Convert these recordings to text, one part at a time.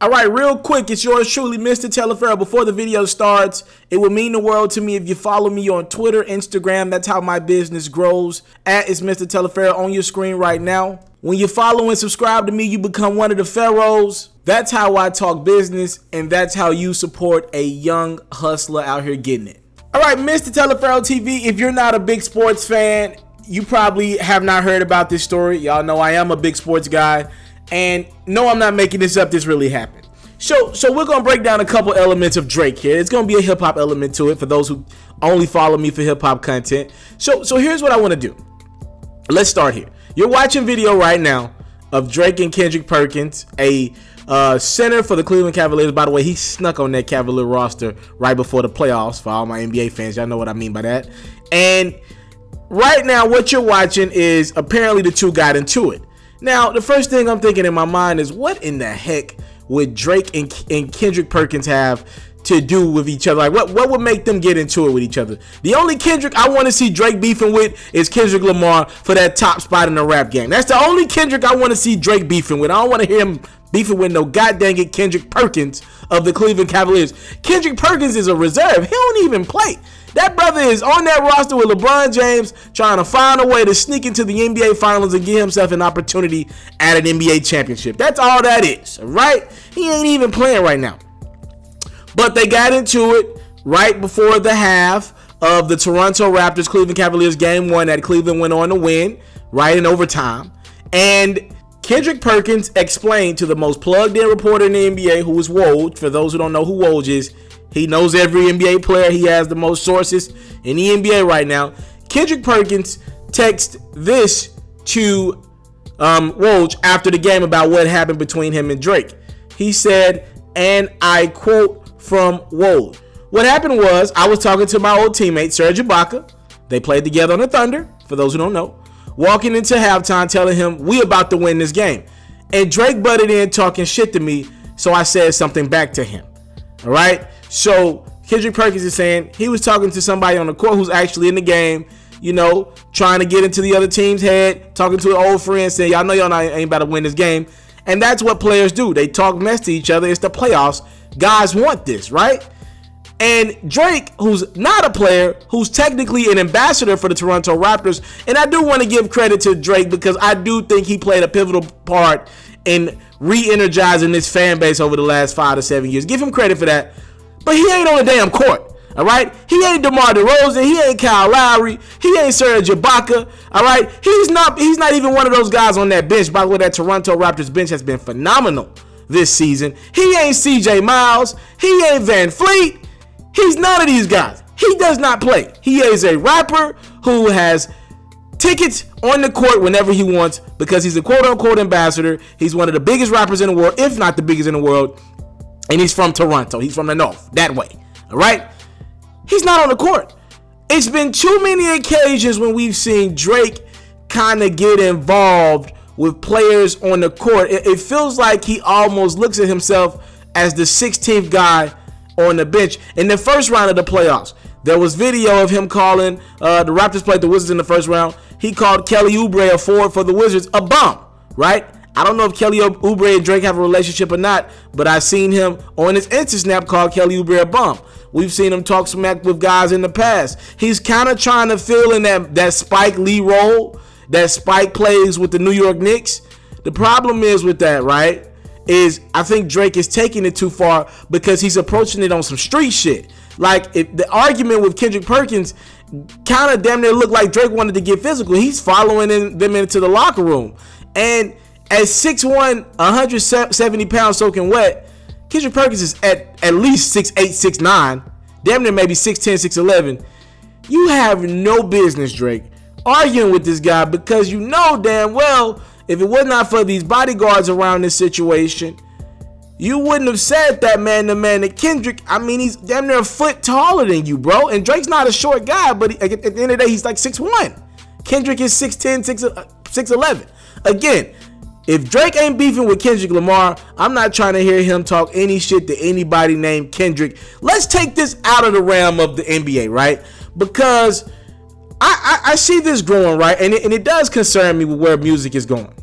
All right, real quick, it's yours truly, Mr. Taliaferro. Before the video starts, it would mean the world to me if you follow me on Twitter, Instagram. That's how my business grows. It's Mr. Taliaferro on your screen right now. When you follow and subscribe to me, you become one of the Pharaohs. That's how I talk business, and that's how you support a young hustler out here getting it. All right, Mr. Taliaferro TV, if you're not a big sports fan, you probably have not heard about this story. Y'all know I am a big sports guy. And no, I'm not making this up. This really happened. So we're going to break down a couple elements of Drake here. It's going to be a hip-hop element to it for those who only follow me for hip-hop content. So here's what I want to do. Let's start here. You're watching video right now of Drake and Kendrick Perkins, a center for the Cleveland Cavaliers. By the way, he snuck on that Cavalier roster right before the playoffs. For all my NBA fans, y'all know what I mean by that. And right now, what you're watching is apparently the two got into it. Now, the first thing I'm thinking in my mind is, what in the heck would Drake and Kendrick Perkins have to do with each other? Like, what would make them get into it with each other? The only Kendrick I want to see Drake beefing with is Kendrick Lamar for that top spot in the rap game. That's the only Kendrick I want to see Drake beefing with. I don't want to hear him beefing with no goddamn it Kendrick Perkins of the Cleveland Cavaliers. Kendrick Perkins is a reserve. He don't even play. That brother is on that roster with LeBron James trying to find a way to sneak into the NBA Finals and give himself an opportunity at an NBA championship. That's all that is, right? He ain't even playing right now. But they got into it right before the half of the Toronto Raptors Cleveland Cavaliers game 1 that Cleveland went on to win, right in overtime. And Kendrick Perkins explained to the most plugged-in reporter in the NBA, who is Woj. For those who don't know who Woj is, he knows every NBA player. He has the most sources in the NBA right now. Kendrick Perkins texted this to Woj after the game about what happened between him and Drake. He said, and I quote from Woj, "What happened was I was talking to my old teammate, Serge Ibaka. They played together on the Thunder, for those who don't know. Walking into halftime telling him we about to win this game. And Drake butted in talking shit to me, so I said something back to him." All right? So Kendrick Perkins is saying he was talking to somebody on the court who's actually in the game, you know, trying to get into the other team's head, talking to an old friend, saying, y'all know y'all ain't about to win this game. And that's what players do. They talk mess to each other. It's the playoffs. Guys want this, right? And Drake, who's not a player, who's technically an ambassador for the Toronto Raptors, and I do want to give credit to Drake because I do think he played a pivotal part in re-energizing this fan base over the last 5 to 7 years. Give him credit for that. But he ain't on the damn court, all right? He ain't DeMar DeRozan. He ain't Kyle Lowry. He ain't Serge Ibaka, all right? He's not even one of those guys on that bench. By the way, that Toronto Raptors bench has been phenomenal this season. He ain't CJ Miles. He ain't Van Fleet. He's none of these guys. He does not play. He is a rapper who has tickets on the court whenever he wants because he's a quote-unquote ambassador. He's one of the biggest rappers in the world, if not the biggest in the world. And he's from Toronto. He's from the north, that way. All right? He's not on the court. It's been too many occasions when we've seen Drake kind of get involved with players on the court. It feels like he almost looks at himself as the 16th guy on the bench. In the first round of the playoffs, there was video of him calling, the Raptors played the Wizards in the first round. He called Kelly Oubre, a forward for the Wizards, a bum, right? I don't know if Kelly Oubre and Drake have a relationship or not, but I've seen him on his Insta snap call Kelly Oubre a bum. We've seen him talk smack with guys in the past. He's kind of trying to fill in that Spike Lee role that Spike plays with the New York Knicks. The problem is with that, right, is I think Drake is taking it too far because he's approaching it on some street shit. Like, if the argument with Kendrick Perkins kind of damn near looked like Drake wanted to get physical. He's following them into the locker room. And at 6'1", 170 pounds soaking wet, Kendrick Perkins is at least 6'8", 6'9", damn near maybe 6'10", 6'11". You have no business, Drake, arguing with this guy because you know damn well if it was not for these bodyguards around this situation, you wouldn't have said that man-to-man to Kendrick. I mean, he's damn near a foot taller than you, bro. And Drake's not a short guy, but at the end of the day, he's like 6'1". Kendrick is 6'10", 6'11". Again, if Drake ain't beefing with Kendrick Lamar, I'm not trying to hear him talk any shit to anybody named Kendrick. Let's take this out of the realm of the NBA, right? Because I see this growing, right? And it does concern me with where music is going.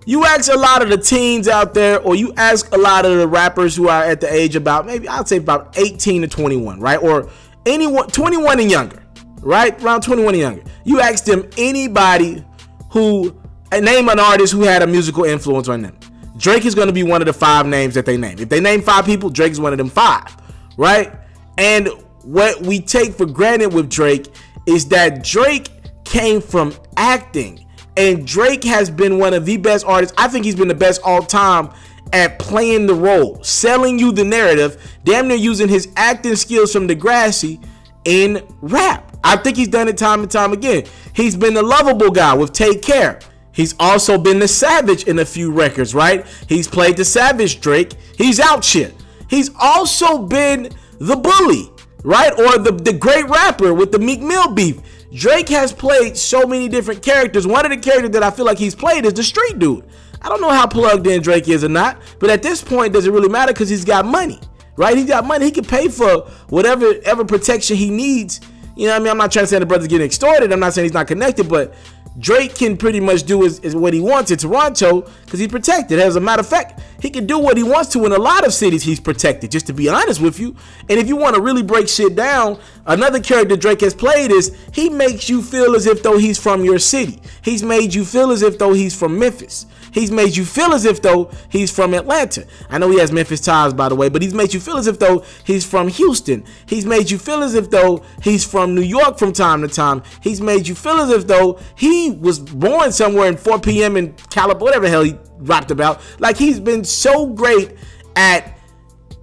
You ask a lot of the teens out there, or you ask a lot of the rappers who are at the age about, maybe I'd say about 18 to 21, right? Or anyone 21 and younger, right? Around 21 and younger. You ask them anybody who, name an artist who had a musical influence on them. Drake is going to be one of the 5 names that they name. If they name 5 people, Drake is one of them 5, right? And what we take for granted with Drake is that Drake came from acting. And Drake has been one of the best artists. I think he's been the best all time at playing the role, selling you the narrative, damn near using his acting skills from Degrassi in rap. I think he's done it time and time again. He's been the lovable guy with Take Care. He's also been the savage in a few records, right? He's played the savage Drake. He's out shit. He's also been the bully, right? Or the great rapper with the Meek Mill beef. Drake has played so many different characters. One of the characters that I feel like he's played is the street dude. I don't know how plugged in Drake is or not, but at this point, does it really matter because he's got money, right? He's got money. He can pay for whatever protection he needs. You know what I mean? I'm not trying to say the brother's getting extorted. I'm not saying he's not connected, but Drake can pretty much do is what he wants in Toronto because he's protected. As a matter of fact, he can do what he wants to in a lot of cities he's protected, just to be honest with you. And if you want to really break shit down, another character Drake has played is he makes you feel as if though he's from your city. He's made you feel as if though he's from Memphis. He's made you feel as if though he's from Atlanta. I know he has Memphis ties, by the way, but he's made you feel as if though he's from Houston. He's made you feel as if though he's from New York from time to time. He's made you feel as if though he was born somewhere in 4 p.m. in California, whatever the hell he rapped about. Like, he's been so great at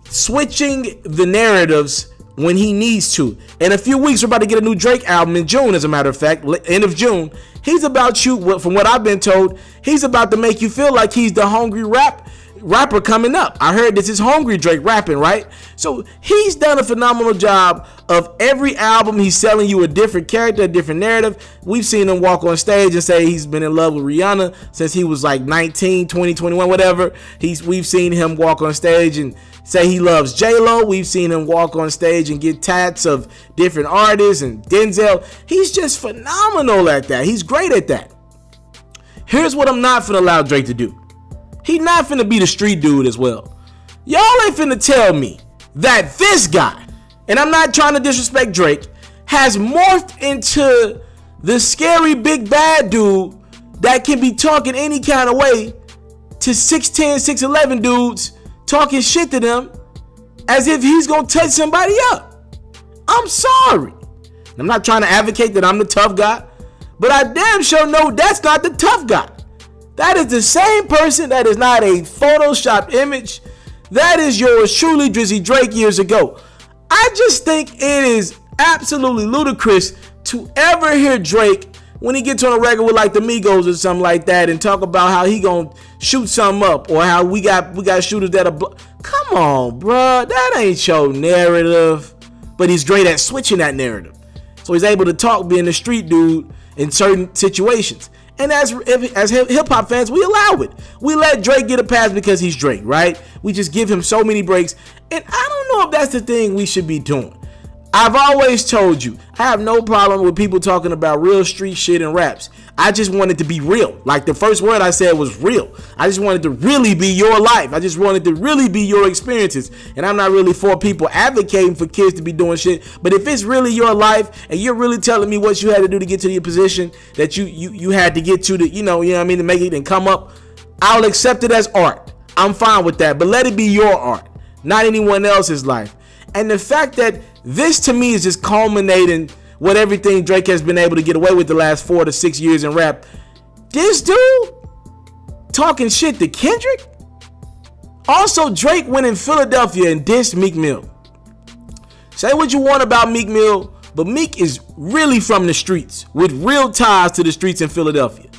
switching the narratives when he needs to. In a few weeks, we're about to get a new Drake album in June, as a matter of fact, end of June. He's about you, from what I've been told, he's about to make you feel like he's the hungry rapper coming up. I heard this is hungry Drake rapping, right? So he's done a phenomenal job of every album. He's selling you a different character, a different narrative. We've seen him walk on stage and say he's been in love with Rihanna since he was like 19, 20, 21, whatever. We've seen him walk on stage and say he loves J-Lo. We've seen him walk on stage and get tats of different artists and Denzel. He's just phenomenal at that. He's great at that. Here's what I'm not finna allow Drake to do. He not finna be the street dude as well. Y'all ain't finna tell me that this guy, and I'm not trying to disrespect Drake, has morphed into the scary big bad dude that can be talking any kind of way to 6'10", 6'11" dudes, talking shit to them as if he's gonna touch somebody up. I'm sorry. I'm not trying to advocate that I'm the tough guy, but I damn sure know that's not the tough guy. That is the same person. That is not a photoshopped image. That is yours truly, Drizzy Drake, years ago. I just think it is absolutely ludicrous to ever hear Drake when he gets on a record with like the Migos or something like that and talk about how he gonna shoot something up or how we got shooters that are come on, bruh, that ain't your narrative. But he's great at switching that narrative, so he's able to talk being the street dude in certain situations. And as hip-hop fans, we allow it. We let Drake get a pass because he's Drake, right? We just give him so many breaks. And I don't know if that's the thing we should be doing. I've always told you, I have no problem with people talking about real street shit and raps. I just wanted to be real. Like the first word I said was real. I just wanted to really be your life. I just wanted to really be your experiences. And I'm not really for people advocating for kids to be doing shit. But if it's really your life and you're really telling me what you had to do to get to your position that you had to get to, you know what I mean, to make it and come up, I'll accept it as art. I'm fine with that. But let it be your art, not anyone else's life. And the fact that this to me is just culminating what everything Drake has been able to get away with the last 4 to 6 years in rap. This dude talking shit to Kendrick. Also, Drake went in Philadelphia and dissed Meek Mill. Say what you want about Meek Mill, but Meek is really from the streets with real ties to the streets in Philadelphia.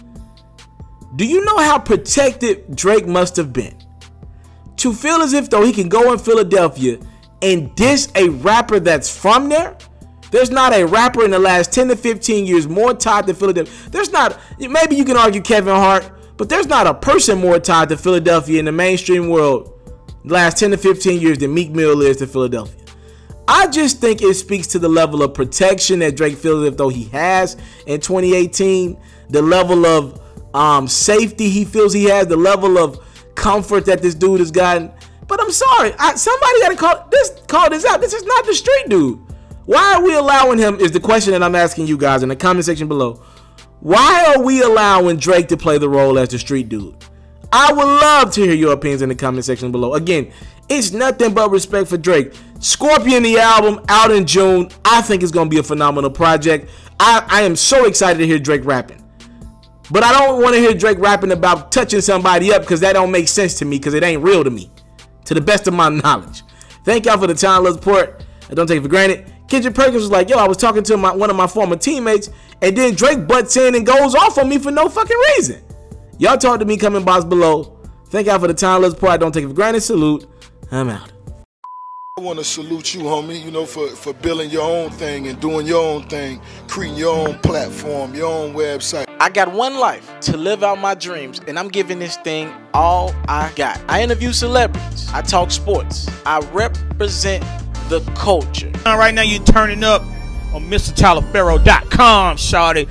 Do you know how protected Drake must have been to feel as if though he can go in Philadelphia and diss a rapper that's from there? There's not a rapper in the last 10 to 15 years more tied to Philadelphia. There's not, maybe you can argue Kevin Hart, but there's not a person more tied to Philadelphia in the mainstream world the last 10 to 15 years than Meek Mill is to Philadelphia. I just think it speaks to the level of protection that Drake feels as though he has in 2018, the level of safety he feels he has, the level of comfort that this dude has gotten. But I'm sorry, somebody got to call this out. This is not the street dude. Why are we allowing him, is the question that I'm asking you guys in the comment section below. Why are we allowing Drake to play the role as the street dude? I would love to hear your opinions in the comment section below. Again, it's nothing but respect for Drake. Scorpion, the album, out in June. I think it's going to be a phenomenal project. I am so excited to hear Drake rapping. But I don't want to hear Drake rapping about touching somebody up, because that don't make sense to me, because it ain't real to me, to the best of my knowledge. Thank y'all for the time, love, support. I don't take it for granted. Kendrick Perkins was like, yo, I was talking to one of my former teammates, and then Drake butts in and goes off on me for no fucking reason. Y'all talk to me, comment box below. Thank y'all for the time, love, support. I don't take it for granted. Salute. I'm out. I want to salute you, homie, you know, for building your own thing and doing your own thing, creating your own platform, your own website. I got one life to live out my dreams, and I'm giving this thing all I got. I interview celebrities. I talk sports. I represent the culture. Right now, you're turning up on MrTaliaferro.com, shawty.